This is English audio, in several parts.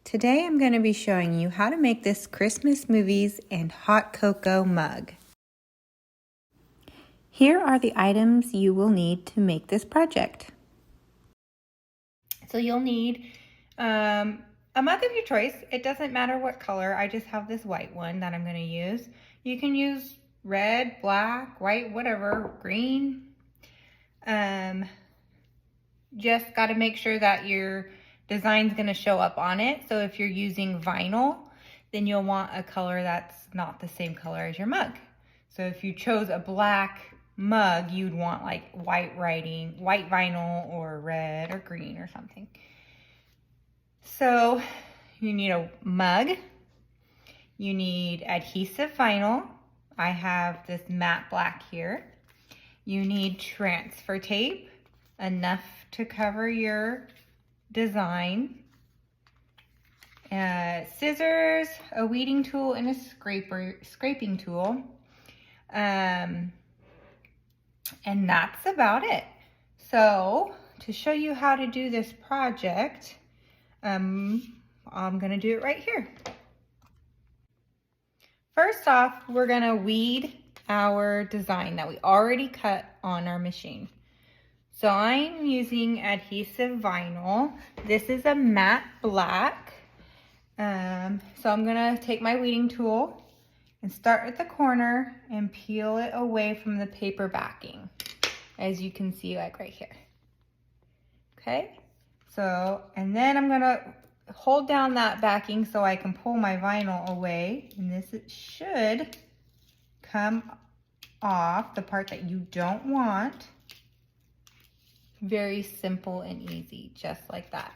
Today I'm going to be showing you how to make this Christmas movies and hot cocoa mug. Here are the items you will need to make this project. So you'll need a mug of your choice. It doesn't matter what color. I just have this white one that I'm going to use. You can use red, black, white, whatever, green. Just got to make sure that your design's going to show up on it. So if you're using vinyl, then you'll want a color that's not the same color as your mug. So if you chose a black mug, you'd want like white vinyl or red or green or something. So you need a mug. You need adhesive vinyl. I have this matte black here. You need transfer tape, enough to cover your design, scissors, a weeding tool, and a scraping tool, and that's about it. So to show you how to do this project, I'm gonna do it right here. First off, we're gonna weed our design that we already cut on our machine. So I'm using adhesive vinyl. This is a matte black. So I'm gonna take my weeding tool and start at the corner and peel it away from the paper backing, as you can see, like right here. Okay, so, and then I'm gonna hold down that backing so I can pull my vinyl away, and this should come off, the part that you don't want. Very simple and easy, just like that.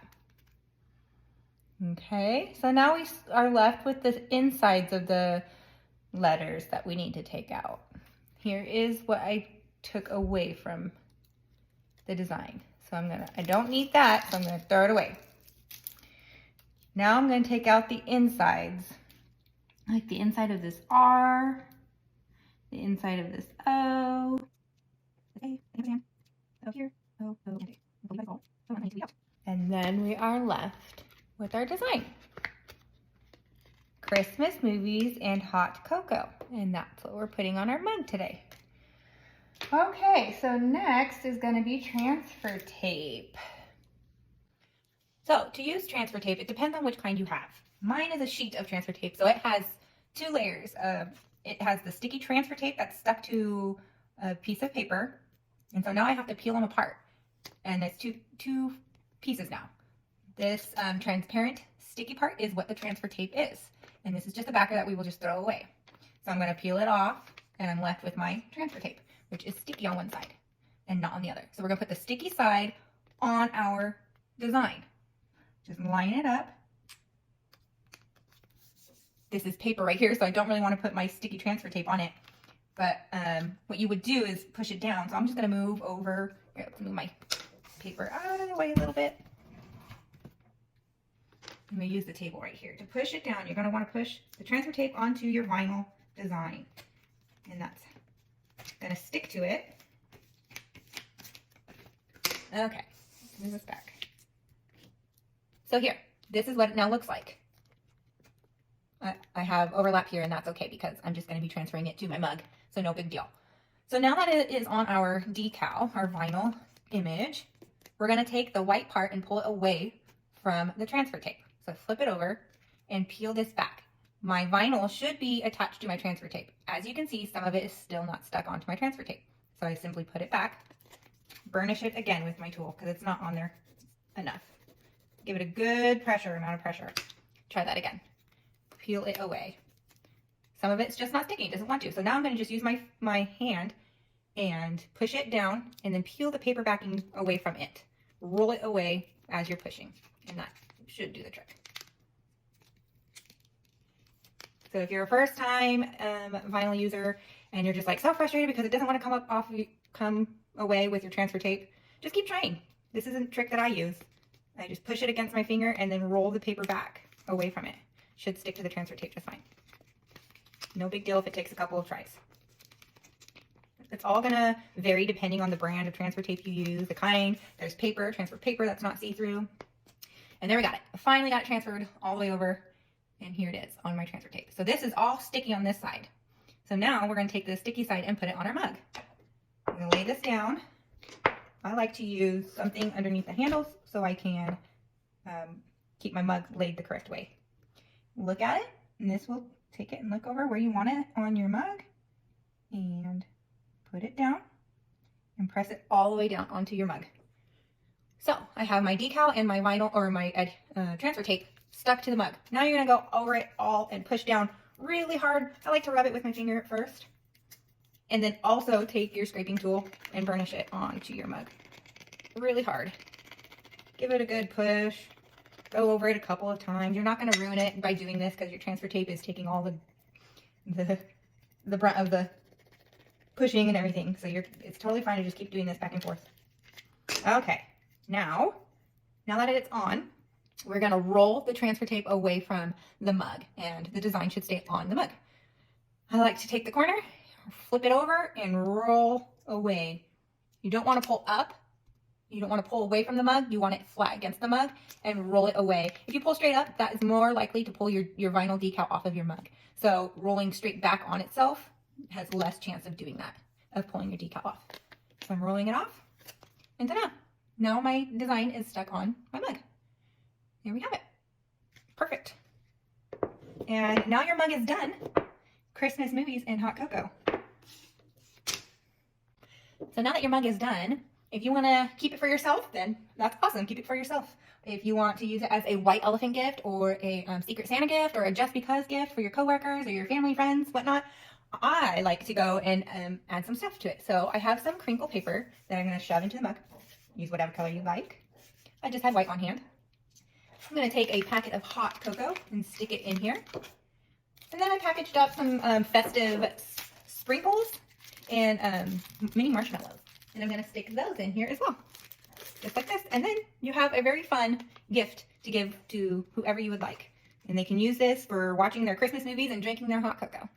Okay, so now we are left with the insides of the letters that we need to take out. Here is what I took away from the design. So I don't need that, so I'm gonna throw it away. Now I'm gonna take out the insides, like the inside of this R, the inside of this O, okay, oh, here. And then we are left with our design. Christmas movies and hot cocoa. And that's what we're putting on our mug today. Okay, so next is going to be transfer tape. So to use transfer tape, it depends on which kind you have. Mine is a sheet of transfer tape, so it has two layers. It has the sticky transfer tape that's stuck to a piece of paper. And so now I have to peel them apart. And it's two pieces now. This transparent sticky part is what the transfer tape is. And this is just a backer that we will just throw away. So I'm going to peel it off, and I'm left with my transfer tape, which is sticky on one side and not on the other. So we're going to put the sticky side on our design. Just line it up. This is paper right here, so I don't really want to put my sticky transfer tape on it. But what you would do is push it down. So I'm just going to move over. Here, let's move my paper out of the way a little bit. I'm going to use the table right here. To push it down, you're going to want to push the transfer tape onto your vinyl design. And that's going to stick to it. Okay, let's move this back. So here, this is what it now looks like. I have overlap here, and that's okay because I'm just going to be transferring it to my mug, so no big deal. So now that it is on our decal, our vinyl image, we're going to take the white part and pull it away from the transfer tape. So flip it over and peel this back. My vinyl should be attached to my transfer tape. As you can see, some of it is still not stuck onto my transfer tape. So I simply put it back, burnish it again with my tool because it's not on there enough. Give it a good amount of pressure. Try that again. Peel it away. Some of it's just not sticking, it doesn't want to. So now I'm going to just use my hand and push it down and then peel the paper backing away from it. Roll it away as you're pushing, and that should do the trick. So if you're a first time vinyl user and you're just like so frustrated because it doesn't want to come away with your transfer tape, just keep trying. This is a trick that I use. I just push it against my finger and then roll the paper back away from it. Should stick to the transfer tape just fine. No big deal if it takes a couple of tries. It's all gonna vary depending on the brand of transfer tape you use, the kind. There's paper, transfer paper that's not see-through. And there we got it. I finally got it transferred all the way over, and here it is on my transfer tape. So this is all sticky on this side. So now we're going to take the sticky side and put it on our mug. I'm going to lay this down. I like to use something underneath the handles so I can keep my mug laid the correct way. Look at it, and this will take it and look over where you want it on your mug, and put it down and press it all the way down onto your mug. So I have my decal and my vinyl or my transfer tape stuck to the mug. Now you're gonna go over it all and push down really hard. I like to rub it with my finger at first, and then also take your scraping tool and burnish it onto your mug really hard. Give it a good push. Go over it a couple of times. You're not going to ruin it by doing this because your transfer tape is taking all the brunt of the pushing and everything. So it's totally fine to just keep doing this back and forth. Okay, now that it's on, we're going to roll the transfer tape away from the mug, and the design should stay on the mug. I like to take the corner, flip it over, and roll away. You don't want to pull up. You don't want to pull away from the mug. You want it flat against the mug and roll it away. If you pull straight up, that is more likely to pull your vinyl decal off of your mug. So rolling straight back on itself has less chance of doing that, of pulling your decal off. So I'm rolling it off, and ta-da! Now my design is stuck on my mug. There we have it. Perfect. And now your mug is done. Christmas movies and hot cocoa. So now that your mug is done, if you want to keep it for yourself, then that's awesome. Keep it for yourself. If you want to use it as a white elephant gift or a Secret Santa gift or a just because gift for your coworkers or your family, friends, whatnot, I like to go and add some stuff to it. So I have some crinkle paper that I'm going to shove into the mug. Use whatever color you like. I just had white on hand. I'm going to take a packet of hot cocoa and stick it in here. And then I packaged up some festive sprinkles and mini marshmallows. And I'm going to stick those in here as well, just like this. And then you have a very fun gift to give to whoever you would like. And they can use this for watching their Christmas movies and drinking their hot cocoa.